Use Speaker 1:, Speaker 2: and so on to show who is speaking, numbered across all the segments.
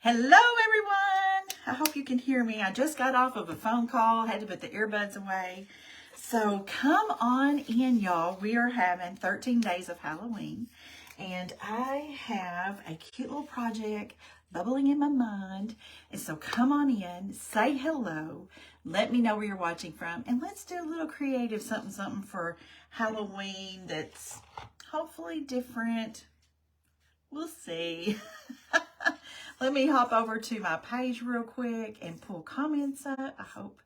Speaker 1: Hello, everyone. I hope you can hear me. I just got off of a phone call, had to put the earbuds away. So come on in, y'all. We are having 13 days of Halloween, and I have a cute little project bubbling in my mind. And so come on in, say hello, let me know where you're watching from, and let's do a little creative something for Halloween that's hopefully different. We'll see. Let me hop over to my page real quick and pull comments up. I hope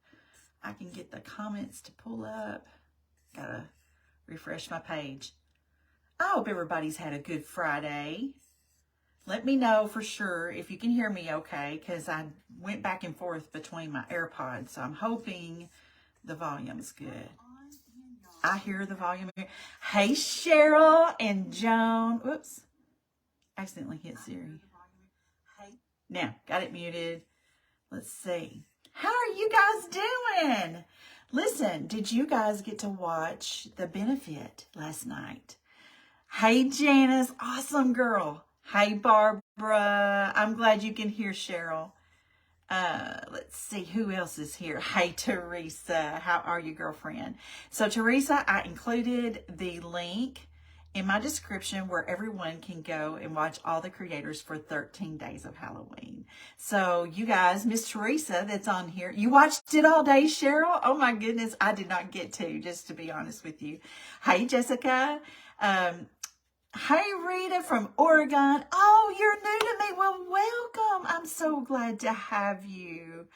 Speaker 1: I can get the comments to pull up. Gotta refresh my page. I hope everybody's had a good Friday. Let me know for sure if you can hear me okay, because I went back and forth between my AirPods, so I'm hoping the volume's good. I hear the volume. Hey, Cheryl and Joan. Whoops. Accidentally hit Siri. Now, got it muted. Let's see. How are you guys doing? Listen, did you guys get to watch The Benefit last night? Hey, Janice. Awesome girl. Hey, Barbara. I'm glad you can hear Cheryl. Let's see who else is here. Hey, Teresa. How are you, girlfriend? So, Teresa, I included the link in my description where everyone can go and watch all the creators for 13 days of Halloween. So you guys, Miss Teresa that's on here, you watched it all day, Cheryl? Oh my goodness, I did not get to, just to be honest with you. Hey, Jessica. Hey, Rita from Oregon. Oh, you're new to me. Well, welcome. I'm so glad to have you.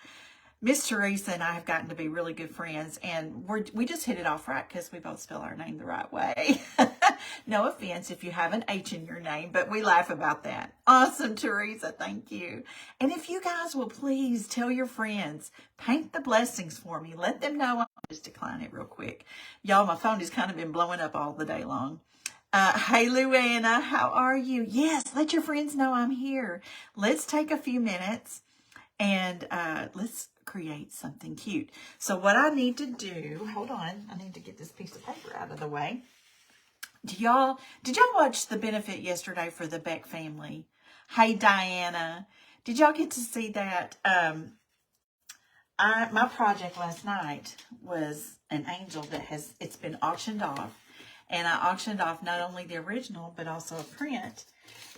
Speaker 1: Miss Teresa and I have gotten to be really good friends, and we just hit it off right because we both spell our name the right way. No offense if you have an H in your name, but we laugh about that. Awesome, Teresa. Thank you. And if you guys will please tell your friends, paint the blessings for me. Let them know. I'll just decline it real quick. Y'all, my phone has kind of been blowing up all the day long. Hey, Luana, how are you? Yes, let your friends know I'm here. Let's take a few minutes and let's create something cute. So what I need to do, hold on, I need to get this piece of paper out of the way. Did y'all watch The Benefit yesterday for the Beck family? Hey, Diana, did y'all get to see that? My project last night was an angel that it's been auctioned off. And I auctioned off not only the original, but also a print.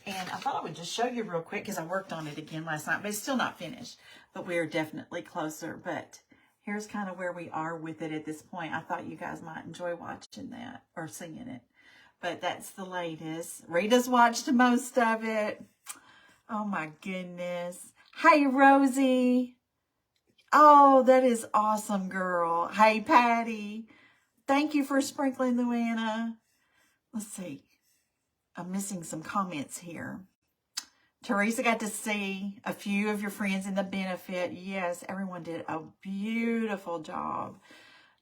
Speaker 1: And I thought I would just show you real quick because I worked on it again last night, but it's still not finished. But we are definitely closer. But here's kind of where we are with it at this point. I thought you guys might enjoy watching that or seeing it. But that's the latest. Rita's watched most of it. Oh my goodness. Hey, Rosie. Oh, that is awesome, girl. Hey, Patty. Thank you for sprinkling, Luana. Let's see. I'm missing some comments here. Teresa got to see a few of your friends in The Benefit. Yes, everyone did a beautiful job.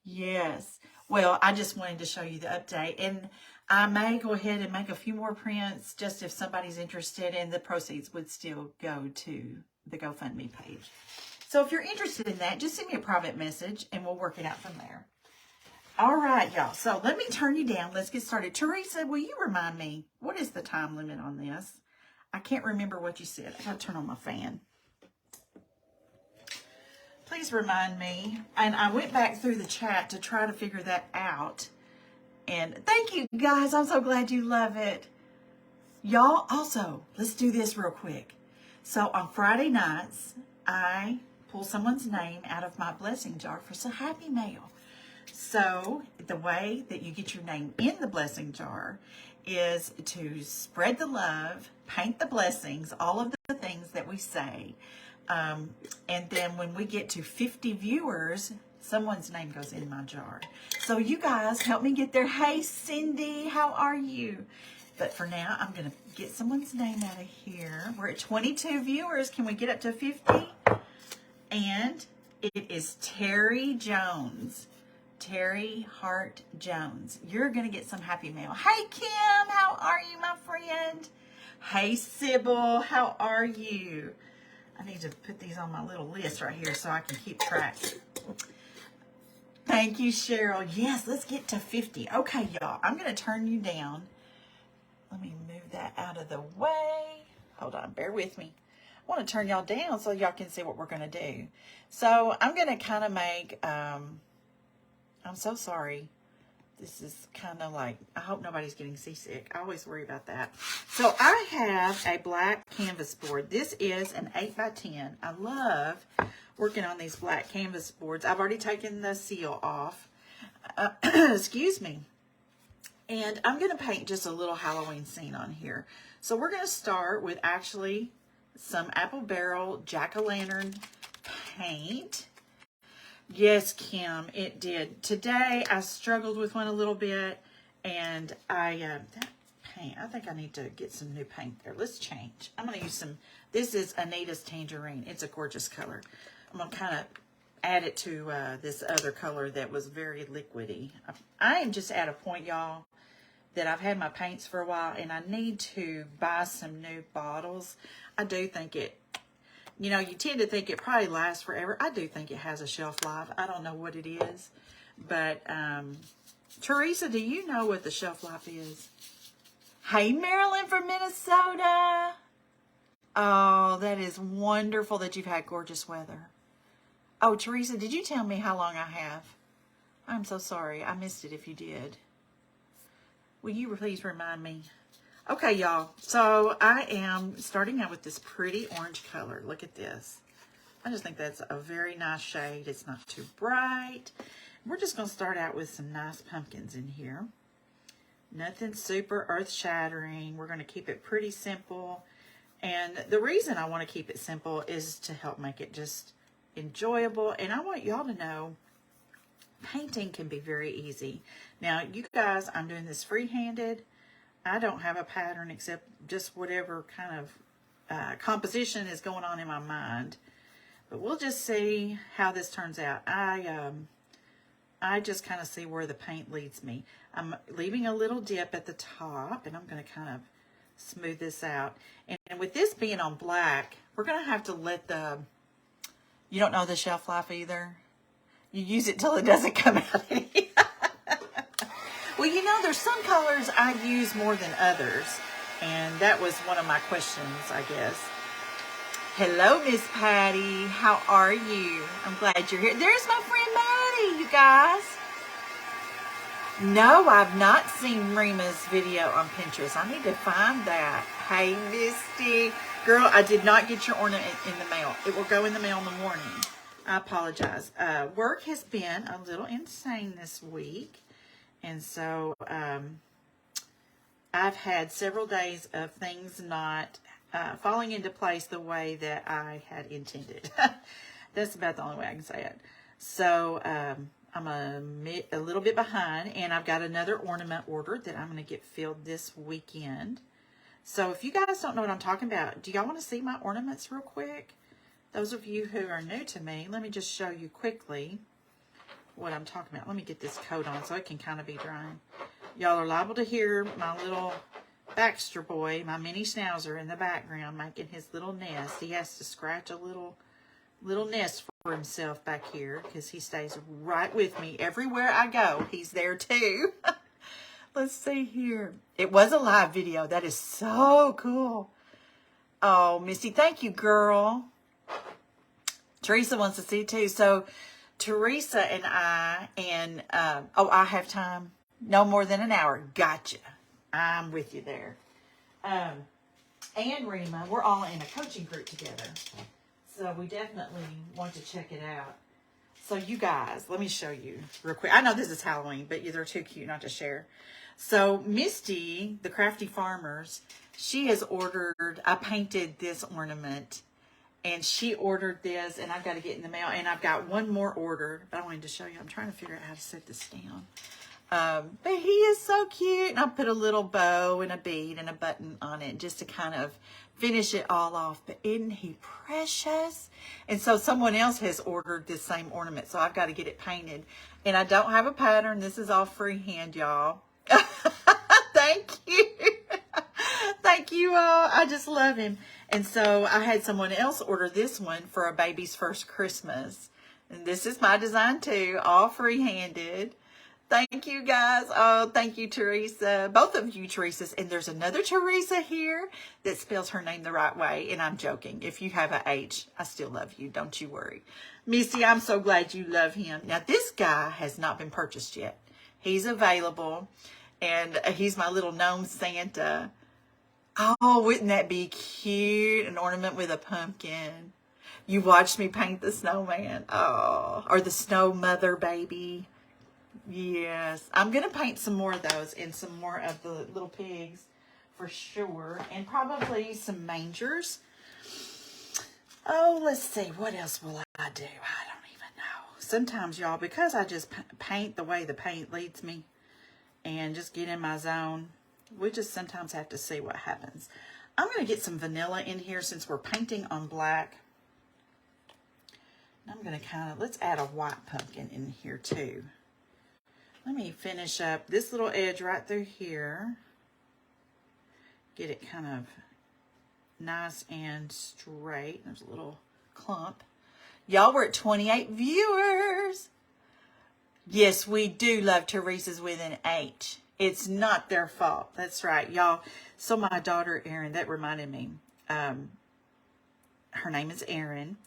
Speaker 1: Yes. Well, I just wanted to show you the update. And I may go ahead and make a few more prints just if somebody's interested, and the proceeds would still go to the GoFundMe page. So if you're interested in that, just send me a private message and we'll work it out from there. All right, y'all. So let me turn you down. Let's get started. Teresa, will you remind me, what is the time limit on this? I can't remember what you said. I got to turn on my fan. Please remind me. And I went back through the chat to try to figure that out. And thank you, guys. I'm so glad you love it. Y'all, also, let's do this real quick. So on Friday nights, I pull someone's name out of my blessing jar for some happy mail. So the way that you get your name in the blessing jar is to spread the love, paint the blessings, all of the things that we say. And then when we get to 50 viewers, someone's name goes in my jar. So you guys help me get there. Hey, Cindy, how are you? But for now, I'm going to get someone's name out of here. We're at 22 viewers. Can we get up to 50? And it is Terry Jones. Terry Hart Jones. You're going to get some happy mail. Hey, Kim, how are you, my friend? Hey, Sybil, how are you? I need to put these on my little list right here so I can keep track. Thank you, Cheryl. Yes, let's get to 50. Okay, y'all, I'm going to turn you down. Let me move that out of the way. Hold on, bear with me. want to turn y'all down so y'all can see what we're going to do. So I'm going to kind of make, I'm so sorry. This is kind of like, I hope nobody's getting seasick. I always worry about that. So I have a black canvas board. This is an 8x10. I love working on these black canvas boards. I've already taken the seal off. Excuse me. And I'm going to paint just a little Halloween scene on here. So we're going to start with actually some Apple Barrel Jack-o'-lantern paint. Yes, Kim, it did. Today, I struggled with one a little bit, and that paint, I think I need to get some new paint there. Let's change. I'm going to use some, this is Anita's Tangerine. It's a gorgeous color. I'm going to kind of add it to this other color that was very liquidy. I am just at a point, y'all, that I've had my paints for a while, and I need to buy some new bottles. I do think it, you know, you tend to think it probably lasts forever. I do think it has a shelf life. I don't know what it is. But, Teresa, do you know what the shelf life is? Hey, Marilyn from Minnesota. Oh, that is wonderful that you've had gorgeous weather. Oh, Teresa, did you tell me how long I have? I'm so sorry. I missed it if you did. Will you please remind me? Okay, y'all, so I am starting out with this pretty orange color. Look at this. I just think that's a very nice shade. It's not too bright. We're just going to start out with some nice pumpkins in here. Nothing super earth-shattering. We're going to keep it pretty simple. And the reason I want to keep it simple is to help make it just enjoyable. And I want y'all to know painting can be very easy. Now, you guys, I'm doing this free-handed. I don't have a pattern except just whatever kind of composition is going on in my mind. But we'll just see how this turns out. I just kind of see where the paint leads me. I'm leaving a little dip at the top, and I'm going to kind of smooth this out. And with this being on black, we're going to have to let the, you don't know the shelf life either? You use it till it doesn't come out any. Well, you know, there's some colors I use more than others. And that was one of my questions, I guess. Hello, Miss Patty. How are you? I'm glad you're here. There's my friend Maddie, you guys. No, I've not seen Rima's video on Pinterest. I need to find that. Hey, Misty. Girl, I did not get your ornament in the mail. It will go in the mail in the morning. I apologize. Work has been a little insane this week. And so I've had several days of things not falling into place the way that I had intended. That's about the only way I can say it. So I'm a little bit behind, and I've got another ornament order that I'm going to get filled this weekend. So if you guys don't know what I'm talking about, do y'all want to see my ornaments real quick? Those of you who are new to me, let me just show you quickly what I'm talking about. Let me get this coat on so it can kind of be drying. Y'all are liable to hear my little Baxter boy, my mini schnauzer in the background making his little nest. He has to scratch a little nest for himself back here because he stays right with me everywhere I go. He's there too. Let's see here. It was a live video. That is so cool. Oh, Misty, thank you, girl. Teresa wants to see too. So Teresa and I, and I have time. No more than an hour. Gotcha. I'm with you there. And Rima, we're all in a coaching group together. So we definitely want to check it out. So you guys, let me show you real quick. I know this is Halloween, but they're too cute not to share. So Misty, the Crafty Farmers, she has ordered, I painted this ornament, and she ordered this, and I've got to get in the mail, and I've got one more order, but I wanted to show you. I'm trying to figure out how to set this down. But he is so cute, and I put a little bow and a bead and a button on it just to kind of finish it all off. But isn't he precious? And so someone else has ordered this same ornament, so I've got to get it painted. And I don't have a pattern. This is all freehand, y'all. Thank you. Thank you all. I just love him. And so I had someone else order this one for a baby's first Christmas. And this is my design too, all free-handed. Thank you, guys. Oh, thank you, Teresa. Both of you, Teresas. And there's another Teresa here that spells her name the right way. And I'm joking. If you have a H, I still love you. Don't you worry. Missy, I'm so glad you love him. Now, this guy has not been purchased yet. He's available. And he's my little gnome Santa. Oh, wouldn't that be cute? An ornament with a pumpkin. You watched me paint the snowman. Oh, or the snow mother baby. Yes, I'm going to paint some more of those and some more of the little pigs for sure. And probably some mangers. Oh, let's see. What else will I do? I don't even know. Sometimes, y'all, because I just paint the way the paint leads me and just get in my zone, we just sometimes have to see what happens. I'm going to get some vanilla in here since we're painting on black. I'm going to let's add a white pumpkin in here too. Let me finish up this little edge right through here. Get it kind of nice and straight. There's a little clump. Y'all, we're at 28 viewers. Yes, we do love Teresa's with an H. It's not their fault. That's right, y'all. So my daughter, Erin, that reminded me. Her name is Erin.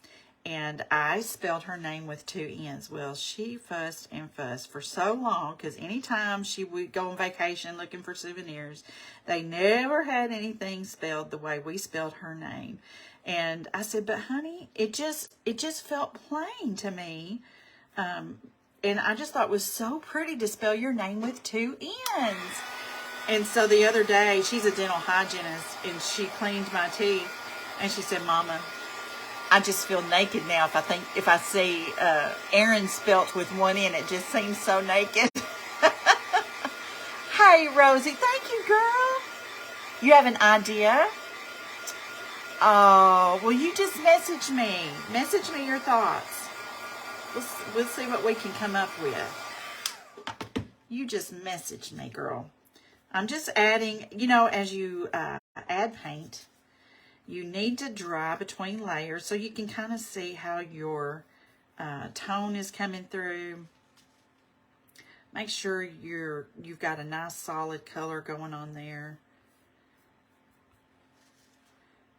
Speaker 1: And I spelled her name with 2 N's. Well, she fussed and fussed for so long because anytime she would go on vacation looking for souvenirs, they never had anything spelled the way we spelled her name. And I said, but honey, it just felt plain to me. And I just thought it was so pretty to spell your name with 2 N's. And so the other day, she's a dental hygienist, and she cleaned my teeth. And she said, Mama, I just feel naked now if I see Erin spelt with 1 N. It just seems so naked. Hey, Rosie. Thank you, girl. You have an idea? Oh, well, you just message me. Message me your thoughts. We'll see what we can come up with. You just messaged me, girl. I'm just adding, as you add paint, you need to dry between layers so you can kind of see how your tone is coming through. Make sure you've got a nice solid color going on there.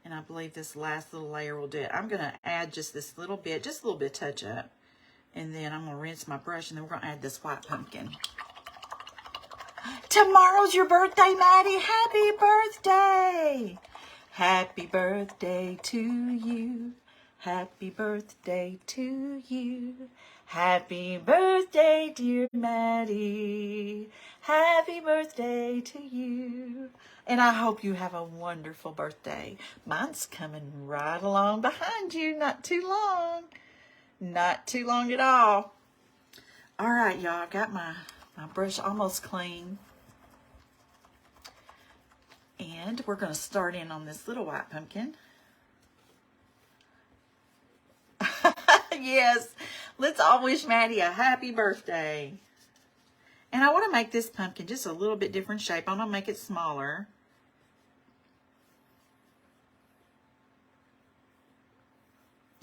Speaker 1: And I believe this last little layer will do it. I'm going to add just this little bit, just a little bit of touch up. And then I'm going to rinse my brush, and then we're going to add this white pumpkin. Tomorrow's your birthday, Maddie. Happy birthday. Happy birthday to you. Happy birthday to you. Happy birthday, dear Maddie. Happy birthday to you. And I hope you have a wonderful birthday. Mine's coming right along behind you. Not too long. Not too long at all. All right, y'all. I got my brush almost clean. And we're going to start in on this little white pumpkin. Yes. Let's all wish Maddie a happy birthday. And I want to make this pumpkin just a little bit different shape. I'm going to make it smaller.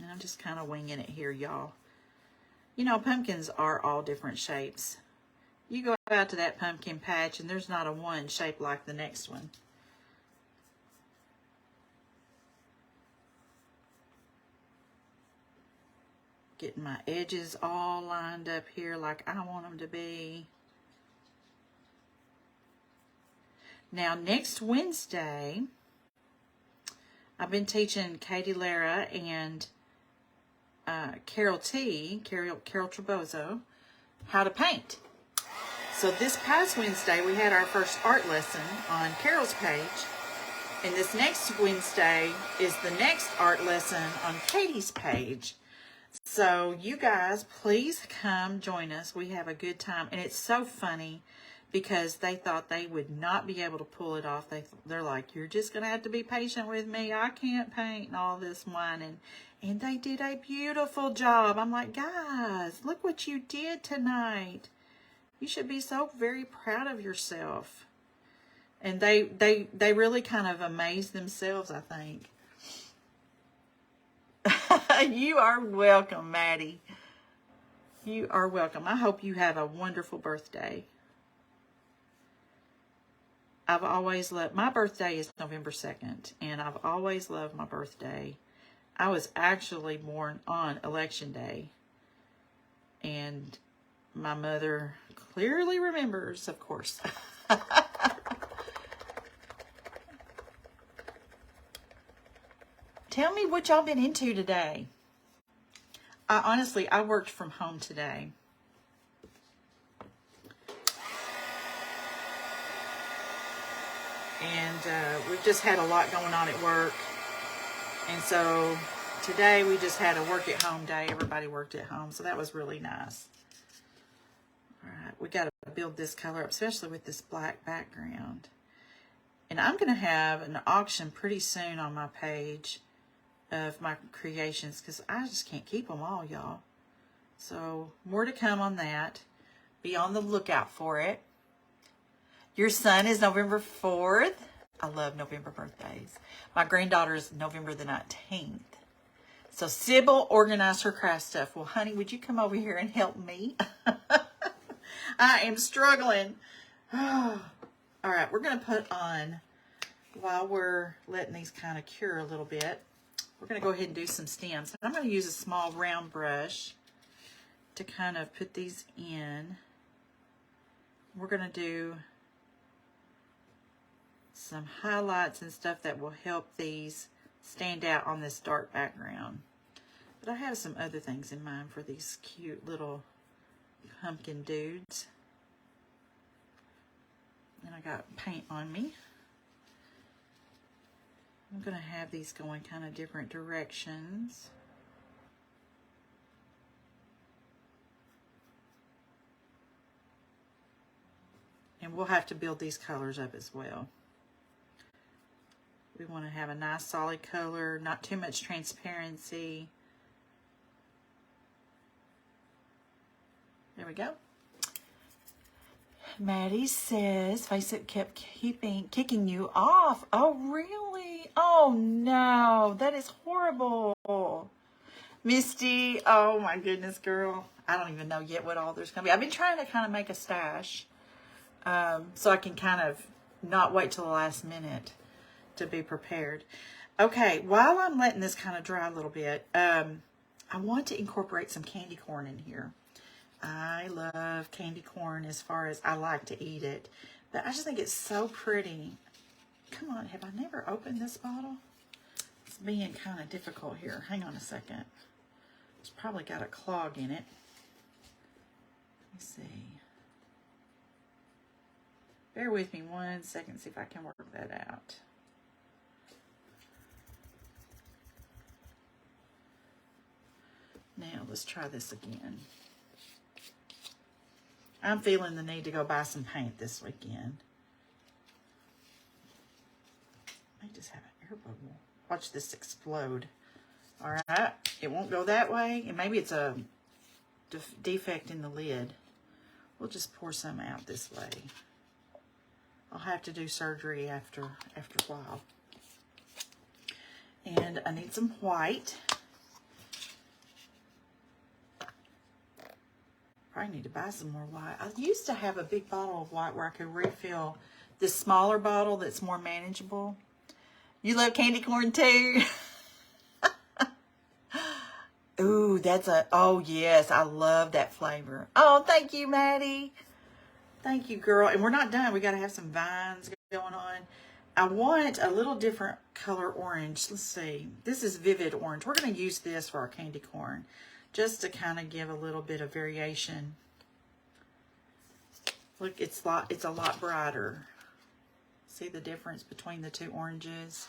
Speaker 1: And I'm just kind of winging it here, y'all. Pumpkins are all different shapes. You go out to that pumpkin patch and there's not a one shaped like the next one. Getting my edges all lined up here like I want them to be. Now, next Wednesday, I've been teaching Katie Lara and Carol Trebozo how to paint. So this past Wednesday, we had our first art lesson on Carol's page. And this next Wednesday is the next art lesson on Katie's page. So you guys, please come join us. We have a good time. And it's so funny because they thought they would not be able to pull it off. They're like, you're just going to have to be patient with me. I can't paint and all this whining. And they did a beautiful job. I'm like, guys, look what you did tonight. You should be so very proud of yourself. And they really kind of amazed themselves, I think. You are welcome, Maddie. You are welcome. I hope you have a wonderful birthday. I've always loved, my birthday is November 2nd, and I've always loved my birthday. I was actually born on Election Day, and my mother clearly remembers, of course. Tell me what y'all been into today. Honestly, I worked from home today. And we've just had a lot going on at work. And so today we just had a work at home day. Everybody worked at home. So that was really nice. All right, we got to build this color up, especially with this black background. And I'm going to have an auction pretty soon on my page of my creations because I just can't keep them all, y'all. So more to come on that. Be on the lookout for it. Your son is November 4th. I love November birthdays. My granddaughter is November the 19th. So Sybil organized her craft stuff. Well, honey, would you come over here and help me? I am struggling. All right, we're going to put on, while we're letting these kind of cure a little bit, we're going to go ahead and do some stems. I'm going to use a small round brush to kind of put these in. We're going to do some highlights and stuff that will help these stand out on this dark background. But I have some other things in mind for these cute little pumpkin dudes. And I got paint on me. I'm going to have these going kind of different directions. And we'll have to build these colors up as well. We want to have a nice solid color, not too much transparency. There we go. Maddie says, Facebook kept kicking you off. Oh, really? Oh, no. That is horrible. Misty, oh, my goodness, girl. I don't even know yet what all there's going to be. I've been trying to kind of make a stash so I can kind of not wait till the last minute to be prepared. Okay, while I'm letting this kind of dry a little bit, I want to incorporate some candy corn in here. I love candy corn as far as I like to eat it, but I just think it's so pretty. Come on, have I never opened this bottle? It's being kind of difficult here. Hang on a second. It's probably got a clog in it. Let me see. Bear with me 1 second, see if I can work that out. Now, let's try this again. I'm feeling the need to go buy some paint this weekend. I just have an air bubble. Watch this explode. All right, it won't go that way, and maybe it's a defect in the lid. We'll just pour some out this way. I'll have to do surgery after a while. And I need some white. Probably need to buy some more white. I used to have a big bottle of white where I could refill this smaller bottle that's more manageable. You love candy corn too? Ooh, oh yes, I love that flavor. Oh, thank you, Maddie. Thank you, girl. And we're not done. We got to have some vines going on. I want a little different color orange. Let's see. This is vivid orange. We're going to use this for our candy corn, just to kind of give a little bit of variation. Look, it's a lot brighter. See the difference between the two oranges?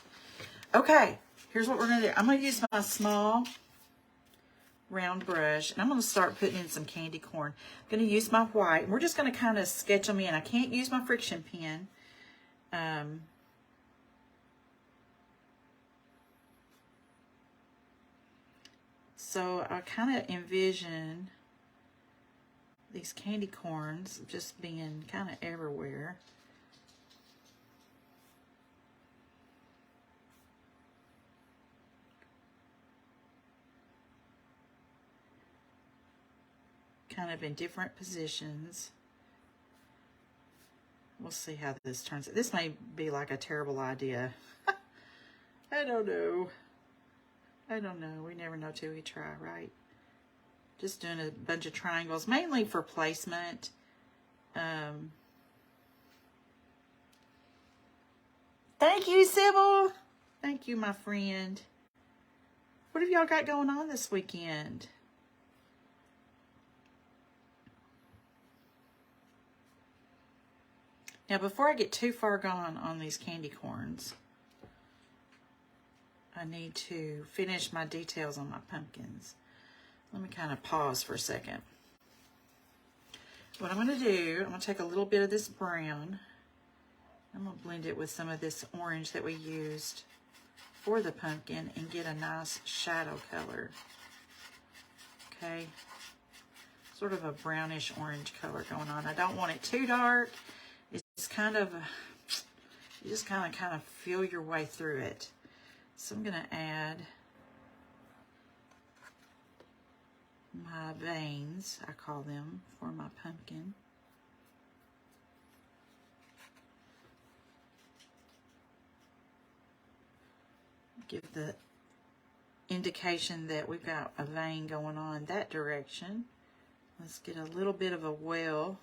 Speaker 1: Okay, here's what we're going to do. I'm going to use my small round brush, and I'm going to start putting in some candy corn. I'm going to use my white, and we're just going to kind of sketch them in. I can't use my friction pen. So I kind of envision these candy corns just being kind of everywhere. kind of in different positions. We'll see how this turns out. This may be like a terrible idea. I don't know. I don't know. We never know till we try, right? Just doing a bunch of triangles, mainly for placement. Thank you, Sybil. Thank you, my friend. What have y'all got going on this weekend? Now, before I get too far gone on these candy corns, I need to finish my details on my pumpkins. Let me kind of pause for a second. What I'm going to do, I'm going to take a little bit of this brown. I'm going to blend it with some of this orange that we used for the pumpkin and get a nice shadow color. Okay. Sort of a brownish orange color going on. I don't want it too dark. It's kind of, you just kind of feel your way through it. So I'm going to add my veins, I call them, for my pumpkin. Give the indication that we've got a vein going on that direction. Let's get a little bit of a well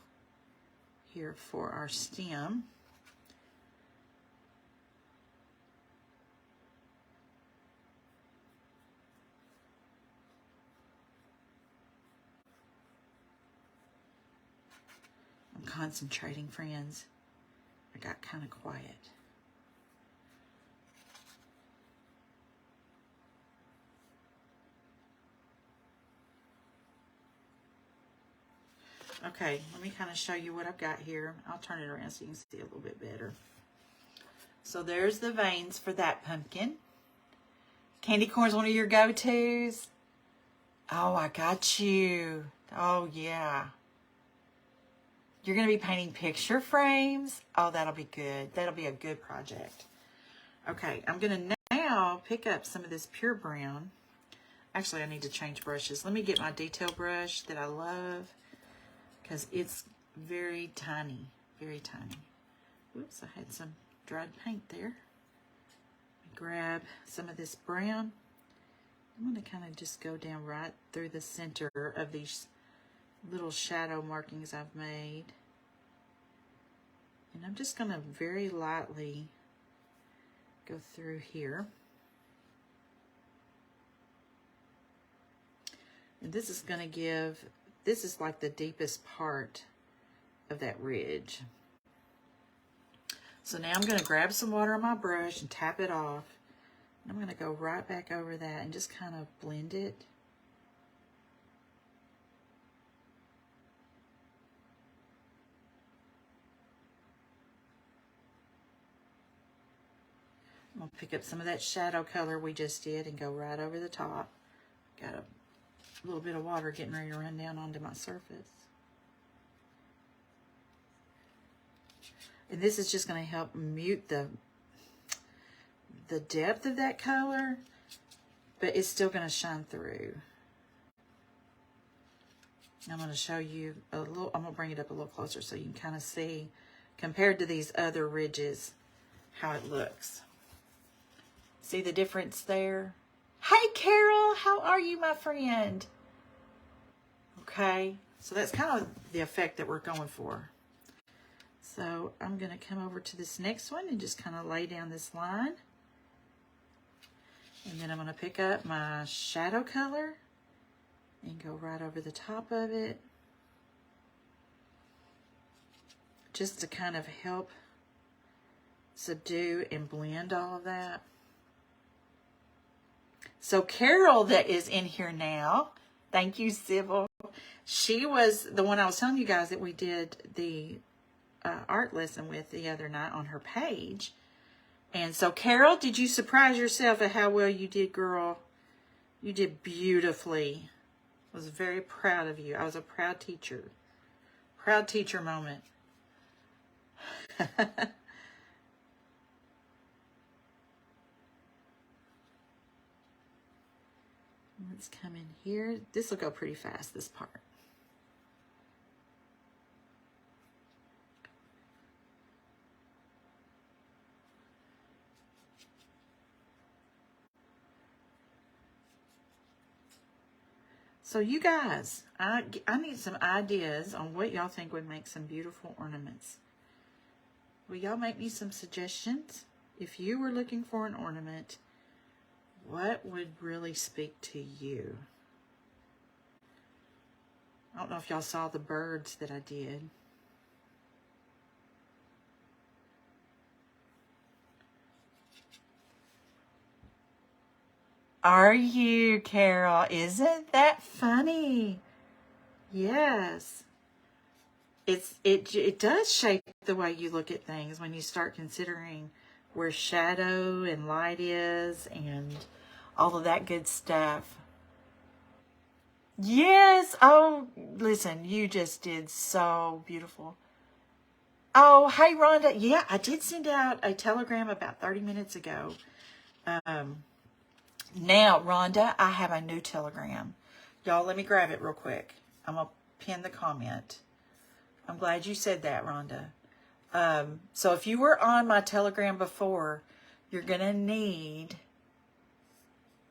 Speaker 1: here for our stem. I'm concentrating, friends. I got kind of quiet. Okay, let me kind of show you what I've got here. I'll turn it around so you can see a little bit better. So there's the veins for that pumpkin. Candy corn's one of your go-tos. Oh, I got you. Oh, yeah. You're going to be painting picture frames. Oh, that'll be good. That'll be a good project. Okay, I'm going to now pick up some of this pure brown. Actually, I need to change brushes. Let me get my detail brush that I love, because it's very tiny, very tiny. Oops, I had some dried paint there. Grab some of this brown. I'm going to kind of just go down right through the center of these little shadow markings I've made. And I'm just going to very lightly go through here. And this is going to give, this is like the deepest part of that ridge. So now I'm going to grab some water on my brush and tap it off. And I'm going to go right back over that and just kind of blend it. I'm going to pick up some of that shadow color we just did and go right over the top. Got a little bit of water getting ready to run down onto my surface. And this is just going to help mute the depth of that color, but it's still going to shine through. I'm going to show you a little, I'm going to bring it up a little closer so you can kind of see, compared to these other ridges, how it looks. See the difference there? Hey, Carol, how are you, my friend? Okay, so that's kind of the effect that we're going for. So I'm going to come over to this next one and just kind of lay down this line. And then I'm going to pick up my shadow color and go right over the top of it. Just to kind of help subdue and blend all of that. So Carol that is in here now, thank you, Sybil. She was the one I was telling you guys that we did the art lesson with the other night on her page. And so Carol, did you surprise yourself at how well you did, girl? You did beautifully. I was very proud of you. I was a proud teacher. Proud teacher moment. Let's come in here. This will go pretty fast, this part. So you guys, I need some ideas on what y'all think would make some beautiful ornaments. Will y'all make me some suggestions? If you were looking for an ornament, what would really speak to you? I don't know if y'all saw the birds that I did. Are you, Carol? Isn't that funny? Yes. It does shape the way you look at things when you start considering where shadow and light is and all of that good stuff. Yes. Oh, listen, you just did so beautiful. Oh, hey, Rhonda. Yeah, I did send out a telegram about 30 minutes ago. Now, Rhonda, I have a new telegram. Y'all, let me grab it real quick. I'm going to pin the comment. I'm glad you said that, Rhonda. So if you were on my telegram before, you're going to need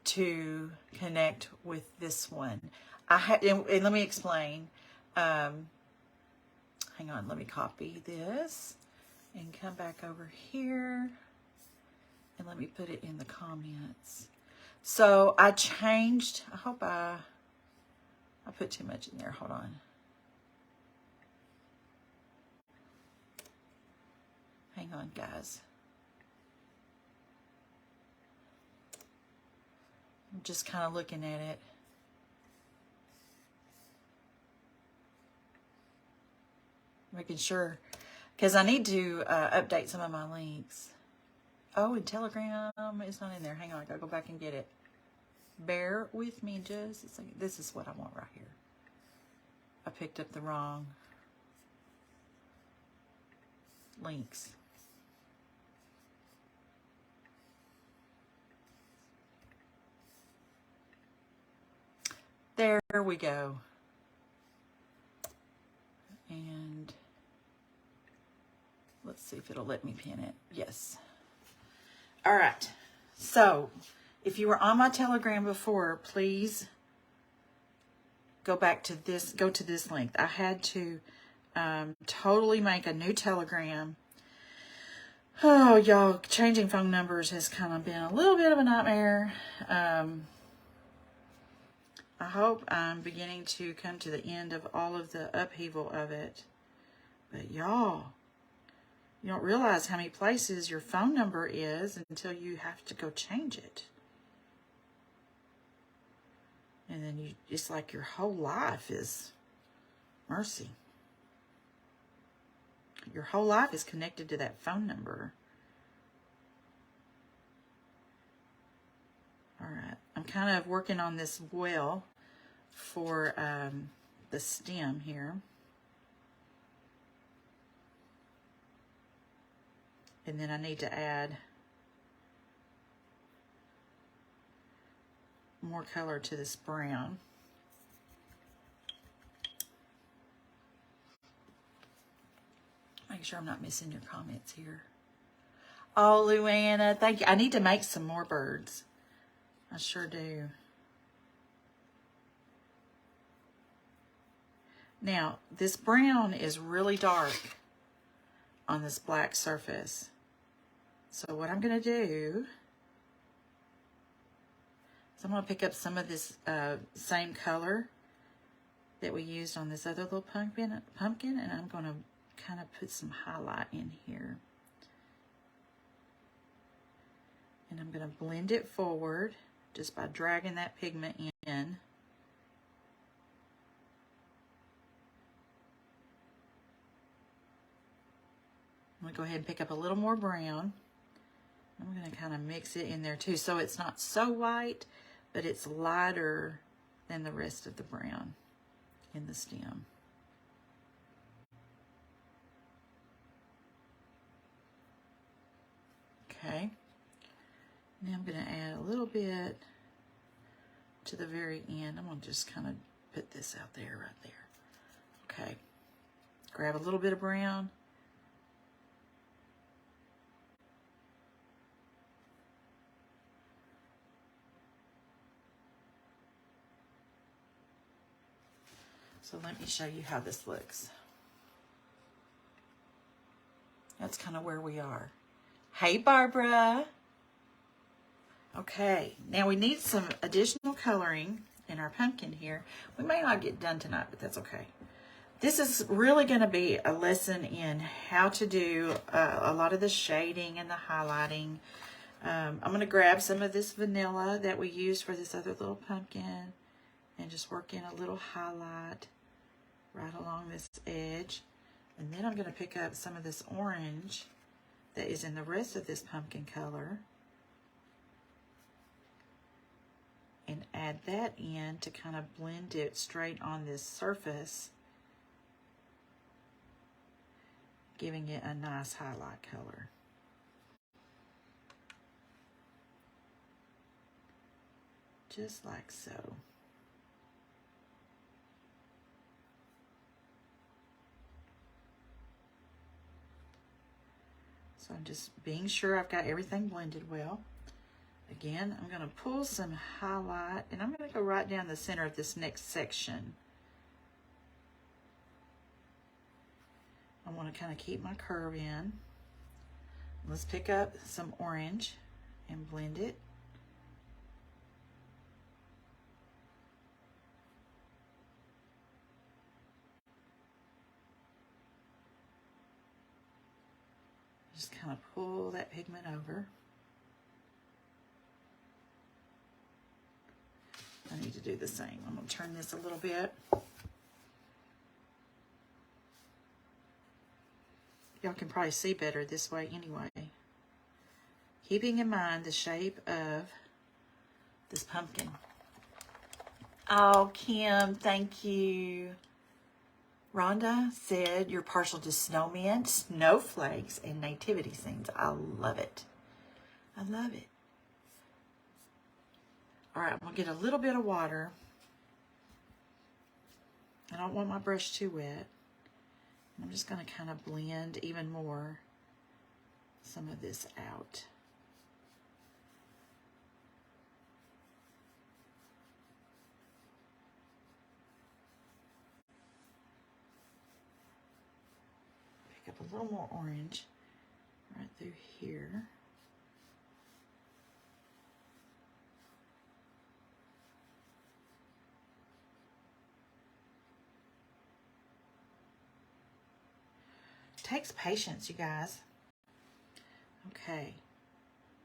Speaker 1: to connect with this one. And let me explain. Hang on, let me copy this and come back over here and let me put it in the comments. So I changed, I hope I put too much in there. Hold on. Hang on, guys. I'm just kind of looking at it. Making sure, because I need to update some of my links. Oh, and Telegram is not in there. Hang on, I gotta go back and get it. Bear with me just a second. This is what I want right here. I picked up the wrong links. There we go. And let's see if it'll let me pin it. Yes. All right. So if you were on my Telegram before, please go back to this, go to this link. I had to totally make a new Telegram. Oh, y'all, changing phone numbers has kind of been a little bit of a nightmare. I hope I'm beginning to come to the end of all of the upheaval of it. But y'all, you don't realize how many places your phone number is until you have to go change it. And then it's like your whole life is mercy. Your whole life is connected to that phone number. All right. I'm kind of working on this well for the stem here. And then I need to add more color to this brown. Make sure I'm not missing your comments here. Oh, Luana, thank you. I need to make some more birds. I sure do. Now, this brown is really dark on this black surface. So what I'm going to do is I'm going to pick up some of this same color that we used on this other little pumpkin, and I'm going to kind of put some highlight in here. And I'm going to blend it forward just by dragging that pigment in. I'm going to go ahead and pick up a little more brown. I'm going to kind of mix it in there too, so it's not so white, but it's lighter than the rest of the brown in the stem. Okay. Now I'm going to add a little bit to the very end. I'm going to just kind of put this out there, right there. Okay. Grab a little bit of brown. So let me show you how this looks. That's kind of where we are. Hey, Barbara. Okay, now we need some additional coloring in our pumpkin here. We may not get done tonight, but that's okay. This is really going to be a lesson in how to do a lot of the shading and the highlighting. I'm going to grab some of this vanilla that we used for this other little pumpkin and just work in a little highlight right along this edge. And then I'm going to pick up some of this orange that is in the rest of this pumpkin color and add that in to kind of blend it straight on this surface, giving it a nice highlight color. Just like so. So I'm just being sure I've got everything blended well. Again, I'm going to pull some highlight, and I'm going to go right down the center of this next section. I want to kind of keep my curve in. Let's pick up some orange and blend it. Just kind of pull that pigment over. I need to do the same. I'm going to turn this a little bit. Y'all can probably see better this way anyway. Keeping in mind the shape of this pumpkin. Oh, Kim, thank you. Rhonda said you're partial to snowmen, snowflakes, and nativity scenes. I love it. I love it. All right, I'm going to get a little bit of water. I don't want my brush too wet. I'm just going to kind of blend even more some of this out. Pick up a little more orange right through here. Takes patience, you guys. Okay,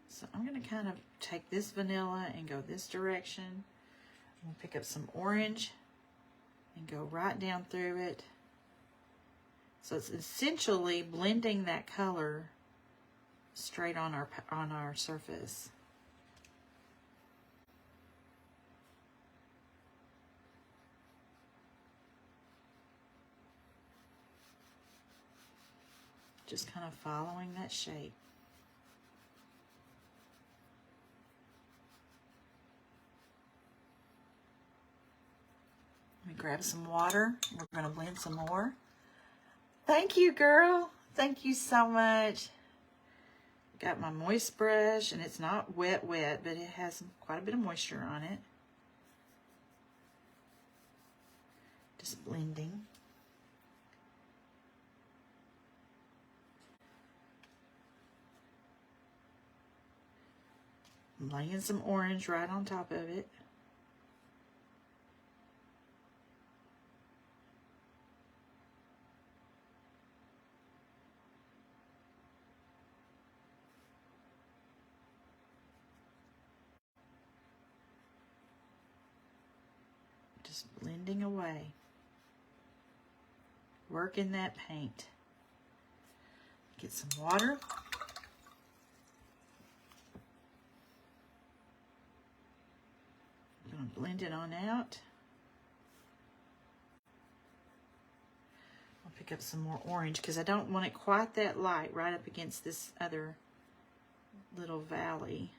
Speaker 1: so I'm going to kind of take this vanilla and go this direction. I'm going to pick up some orange and go right down through it. So it's essentially blending that color straight on our surface. Just kind of following that shape. Let me grab some water. We're going to blend some more. Thank you, girl. Thank you so much. Got my moist brush, and it's not wet, but it has quite a bit of moisture on it. Just blending. I'm laying some orange right on top of it. Just blending away. Working that paint. Get some water. I'm going to blend it on out. I'll pick up some more orange because I don't want it quite that light right up against this other little valley.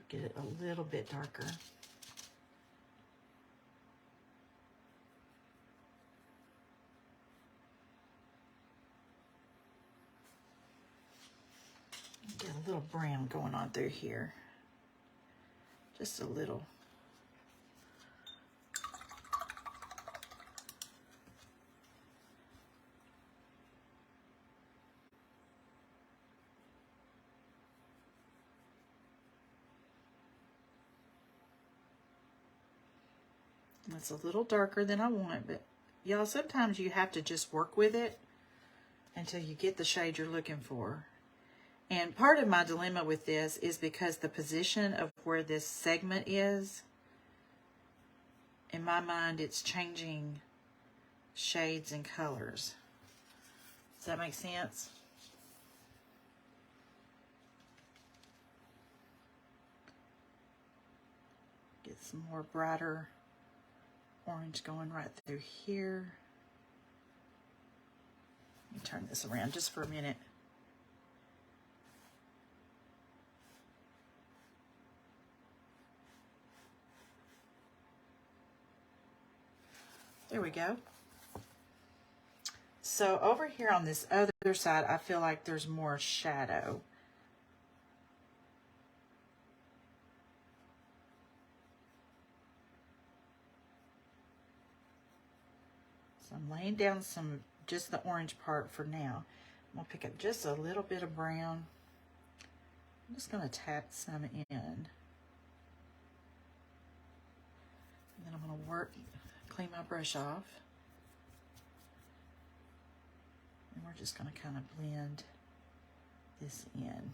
Speaker 1: Get it a little bit darker. little brown going on through here. Just a little. It's a little darker than I want, but y'all, sometimes you have to just work with it until you get the shade you're looking for. And part of my dilemma with this is because the position of where this segment is, in my mind, it's changing shades and colors. Does that make sense? Get some more brighter orange going right through here. Let me turn this around just for a minute. There we go. So over here on this other side, I feel like there's more shadow. So I'm laying down just the orange part for now. I'm gonna pick up just a little bit of brown. I'm just gonna tap some in. And then I'm gonna clean my brush off. And we're just gonna kind of blend this in.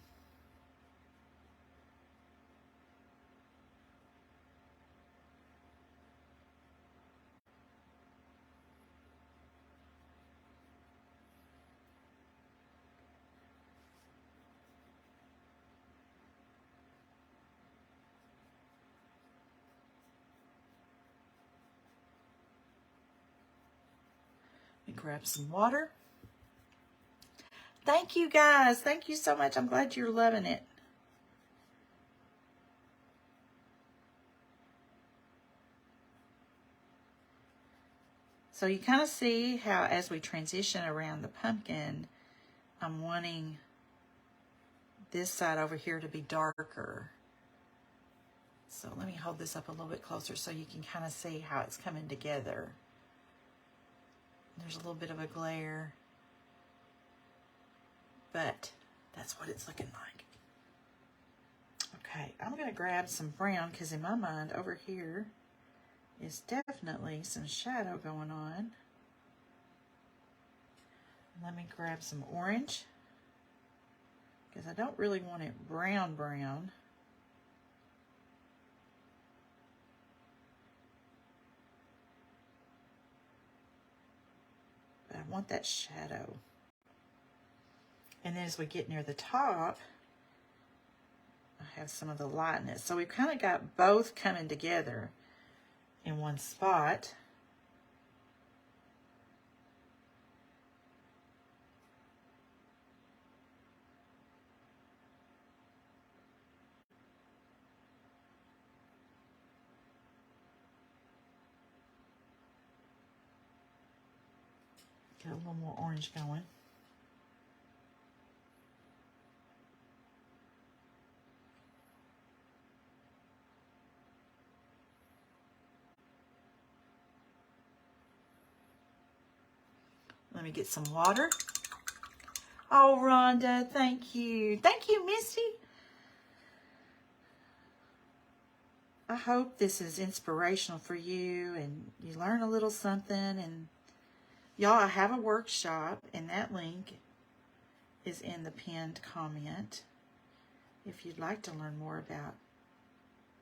Speaker 1: Grab some water. Thank you guys. Thank you so much. I'm glad you're loving it. So you kind of see how as we transition around the pumpkin, I'm wanting this side over here to be darker. So let me hold this up a little bit closer so you can kind of see how it's coming together. There's a little bit of a glare, but that's what it's looking like. Okay, I'm going to grab some brown because in my mind over here is definitely some shadow going on. Let me grab some orange because I don't really want it brown. But I want that shadow. And then as we get near the top, I have some of the lightness. So we've kind of got both coming together in one spot. Get a little more orange going. Let me get some water. Oh, Rhonda, thank you. Thank you, Misty. I hope this is inspirational for you and you learn a little something. And y'all, I have a workshop and that link is in the pinned comment if you'd like to learn more about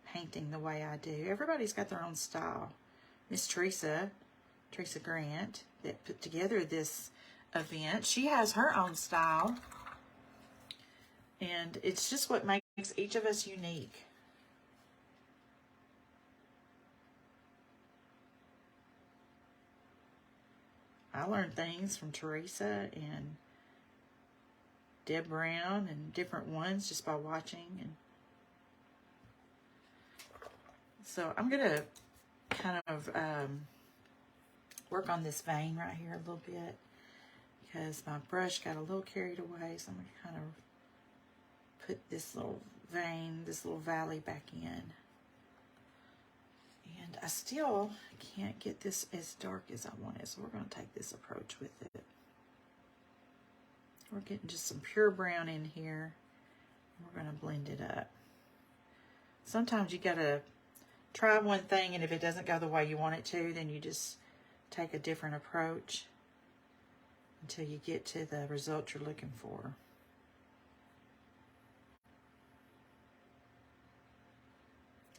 Speaker 1: painting the way I do. Everybody's got their own style. Miss Teresa Grant, that put together this event, she has her own style. And it's just what makes each of us unique. I learned things from Teresa and Deb Brown and different ones just by watching. And so I'm going to kind of work on this vein right here a little bit because my brush got a little carried away. So I'm going to kind of put this little vein, this little valley back in. And I still can't get this as dark as I want it, so we're going to take this approach with it. We're getting just some pure brown in here. We're going to blend it up. Sometimes you got to try one thing, and if it doesn't go the way you want it to, then you just take a different approach until you get to the result you're looking for.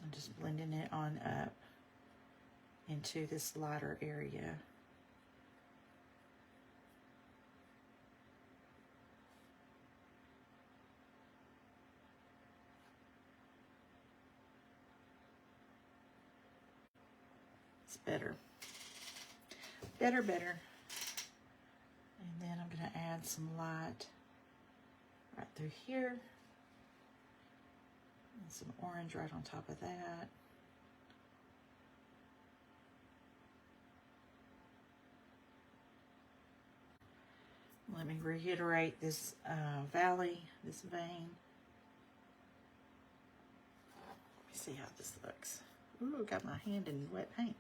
Speaker 1: I'm just blending it on up into this lighter area. It's better. Better. And then I'm going to add some light right through here. And some orange right on top of that. Let me reiterate this valley, this vein. Let me see how this looks. Ooh, got my hand in wet paint.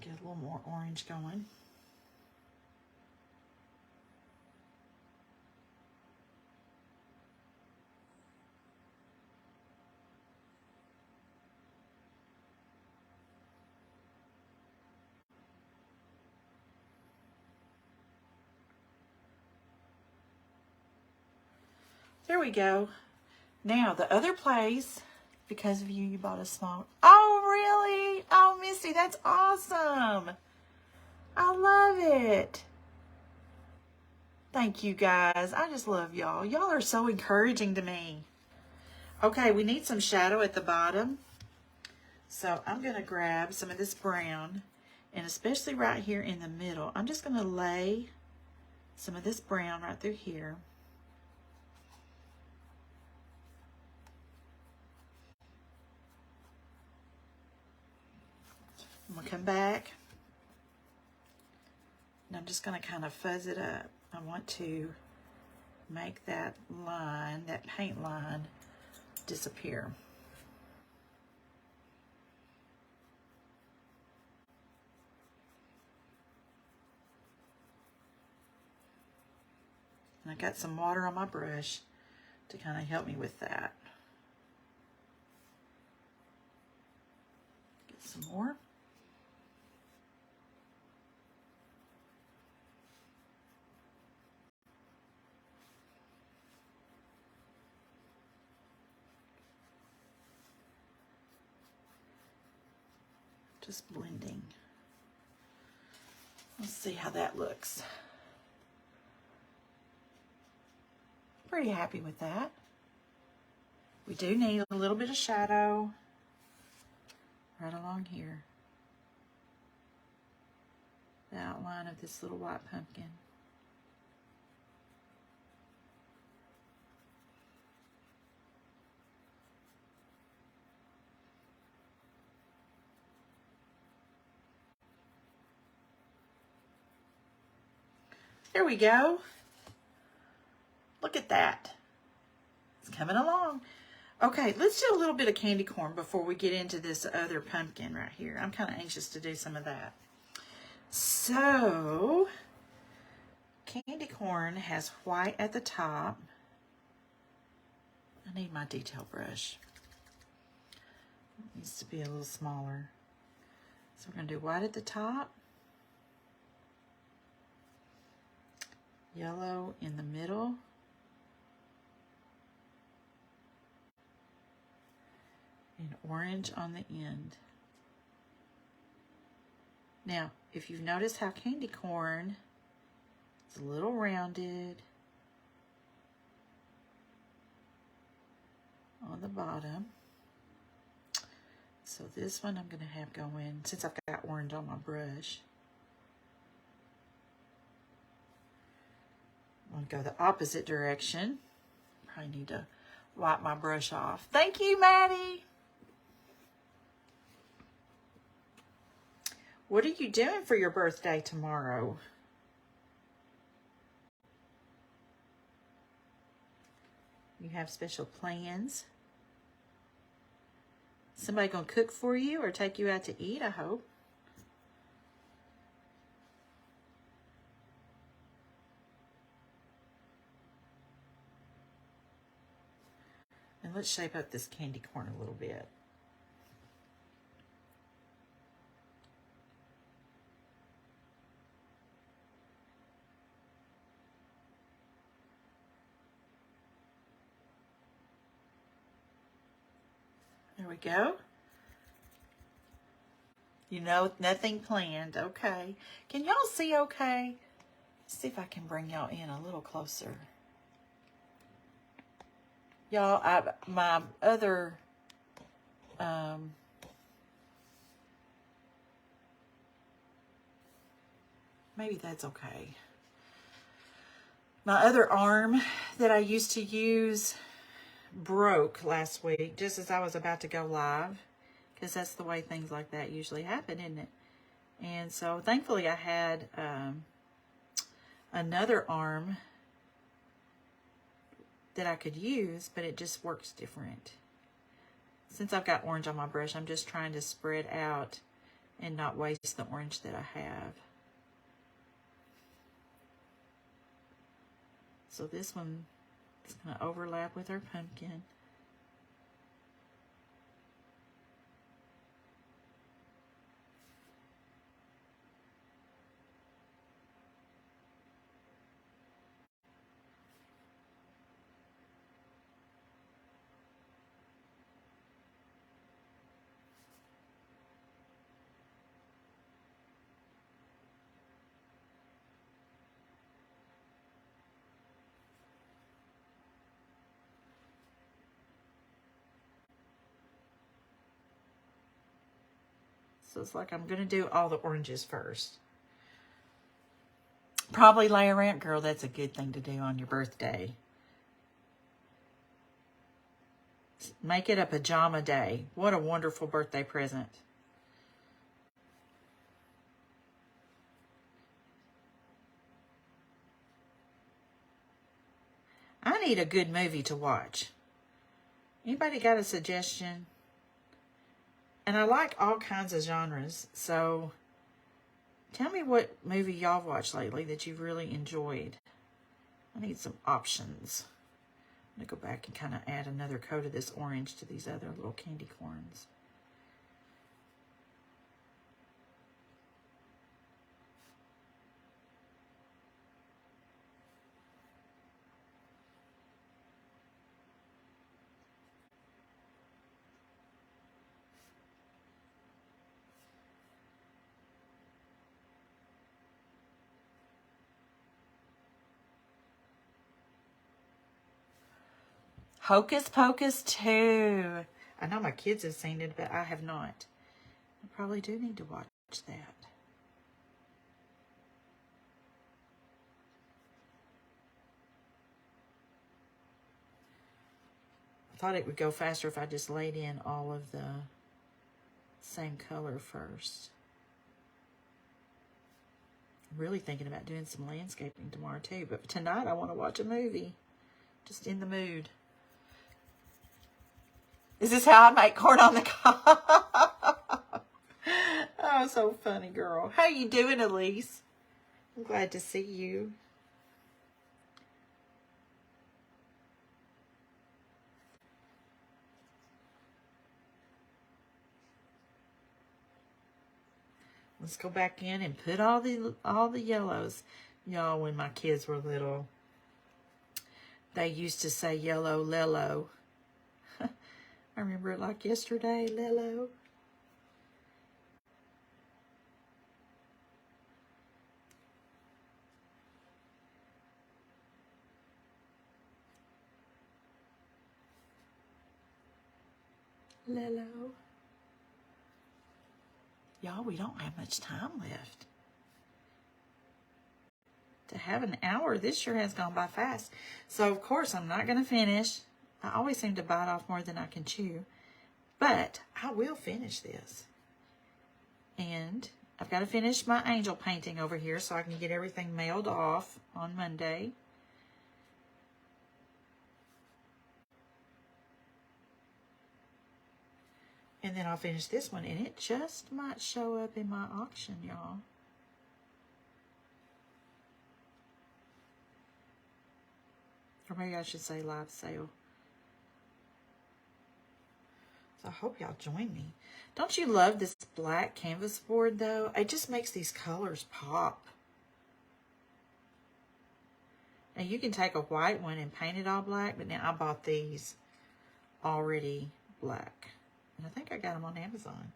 Speaker 1: Get a little more orange going. There we go. Now the other place, because of you bought a small. Oh, really? Oh, Misty, that's awesome. I love it. Thank you, guys. I just love y'all. Y'all are so encouraging to me. Okay, we need some shadow at the bottom. So I'm going to grab some of this brown, and especially right here in the middle, I'm just going to lay some of this brown right through here. I'm going to come back, and I'm just going to kind of fuzz it up. I want to make that line, that paint line, disappear. And I got some water on my brush to kind of help me with that. Get some more. Just blending. Let's see how that looks. Pretty happy with that. We do need a little bit of shadow right along here. The outline of this little white pumpkin. There we go. Look at that. It's coming along. Okay, let's do a little bit of candy corn before we get into this other pumpkin right here. I'm kind of anxious to do some of that. So, candy corn has white at the top. I need my detail brush. It needs to be a little smaller. So we're going to do white at the top. Yellow in the middle. And orange on the end. Now, if you've noticed how candy corn is a little rounded on the bottom. So this one I'm going to have go in, since I've got orange on my brush. I'm going to go the opposite direction. Probably need to wipe my brush off. Thank you, Maddie. What are you doing for your birthday tomorrow? You have special plans? Somebody gonna cook for you or take you out to eat, I hope. And let's shape up this candy corn a little bit. There we go. You know, nothing planned. Okay. Can y'all see okay? Let's see if I can bring y'all in a little closer. Y'all, my other, maybe that's okay. My other arm that I used to use broke last week just as I was about to go live, because that's the way things like that usually happen, isn't it? And so thankfully I had another arm that I could use, but it just works different. Since I've got orange on my brush, I'm just trying to spread out and not waste the orange that I have. So this one is going to overlap with our pumpkin. So it's like I'm going to do all the oranges first. Probably lay around, girl. That's a good thing to do on your birthday. Make it a pajama day. What a wonderful birthday present. I need a good movie to watch. Anybody got a suggestion? And I like all kinds of genres, so tell me what movie y'all watched lately that you've really enjoyed. I need some options. I'm going to go back and kind of add another coat of this orange to these other little candy corns. Hocus Pocus 2. I know my kids have seen it, but I have not. I probably do need to watch that. I thought it would go faster if I just laid in all of the same color first. I'm really thinking about doing some landscaping tomorrow too, but tonight I want to watch a movie. Just in the mood. Is this how I make corn on the cob? Oh, so funny, girl. How you doing, Elise? I'm glad to see you. Let's go back in and put all the yellows. Y'all, when my kids were little, they used to say yellow lello. I remember it like yesterday, lello. Lello. Y'all, we don't have much time left. To have an hour, this sure has gone by fast. So, of course, I'm not going to finish. I always seem to bite off more than I can chew. But I will finish this. And I've got to finish my angel painting over here so I can get everything mailed off on Monday. And then I'll finish this one, and it just might show up in my auction, y'all. Or maybe I should say live sale. So I hope y'all join me. Don't you love this black canvas board, though? It just makes these colors pop. Now, you can take a white one and paint it all black, but now I bought these already black. And I think I got them on Amazon.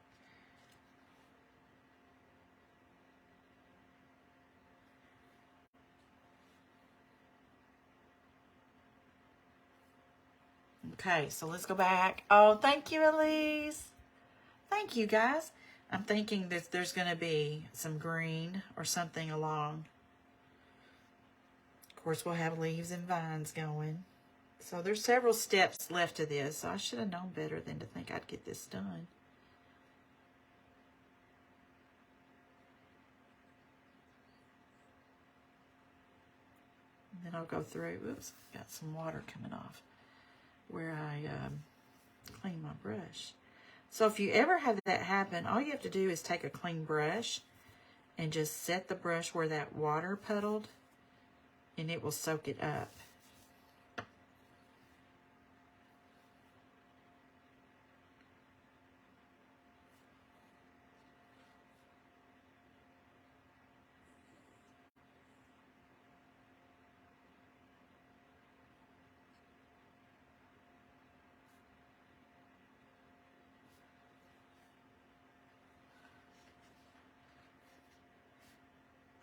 Speaker 1: Okay, so let's go back. Oh, thank you, Elise. Thank you, guys. I'm thinking that there's going to be some green or something along. Of course, we'll have leaves and vines going. So there's several steps left to this. So I should have known better than to think I'd get this done. And then I'll go through. Oops, got some water coming off where I clean my brush. So if you ever have that happen, all you have to do is take a clean brush and just set the brush where that water puddled, and it will soak it up.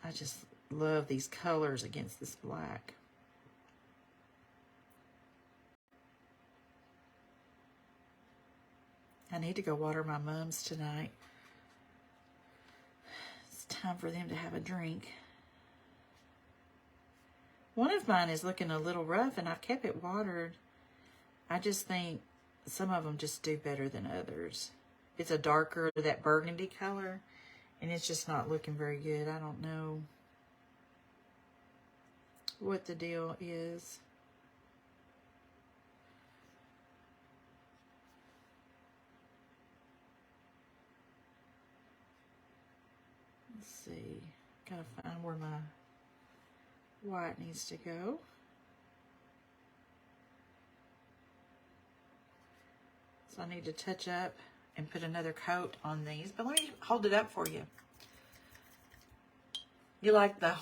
Speaker 1: I just love these colors against this black. I need to go water my mums tonight. It's time for them to have a drink. One of mine is looking a little rough, and I've kept it watered. I just think some of them just do better than others. It's a darker, that burgundy color, and it's just not looking very good. I don't know what the deal is. Let's see. Gotta find where my white needs to go. So I need to touch up and put another coat on these. But let me hold it up for you. You like the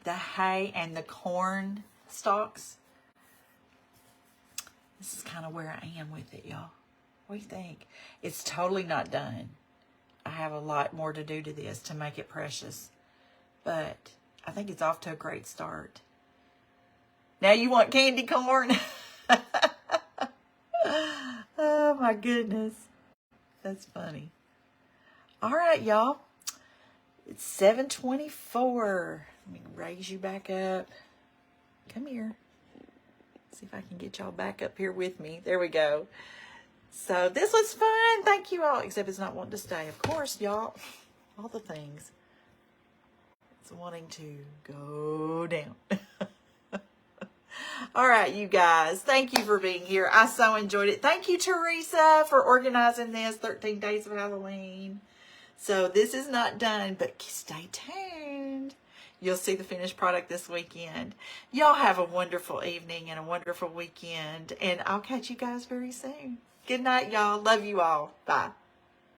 Speaker 1: the hay and the corn stalks? This is kind of where I am with it, y'all. What do you think? It's totally not done. I have a lot more to do to this to make it precious. But I think it's off to a great start. Now you want candy corn? Oh my goodness. That's funny. All right, y'all. It's 7:24. Let me raise you back up. Come here. See if I can get y'all back up here with me. There we go. So this was fun. Thank you all. Except it's not wanting to stay. Of course, y'all. All the things. It's wanting to go down. All right, you guys. Thank you for being here. I so enjoyed it. Thank you, Teresa, for organizing this 13 Days of Halloween. So this is not done, but stay tuned. You'll see the finished product this weekend. Y'all have a wonderful evening and a wonderful weekend. And I'll catch you guys very soon. Good night, y'all. Love you all. Bye.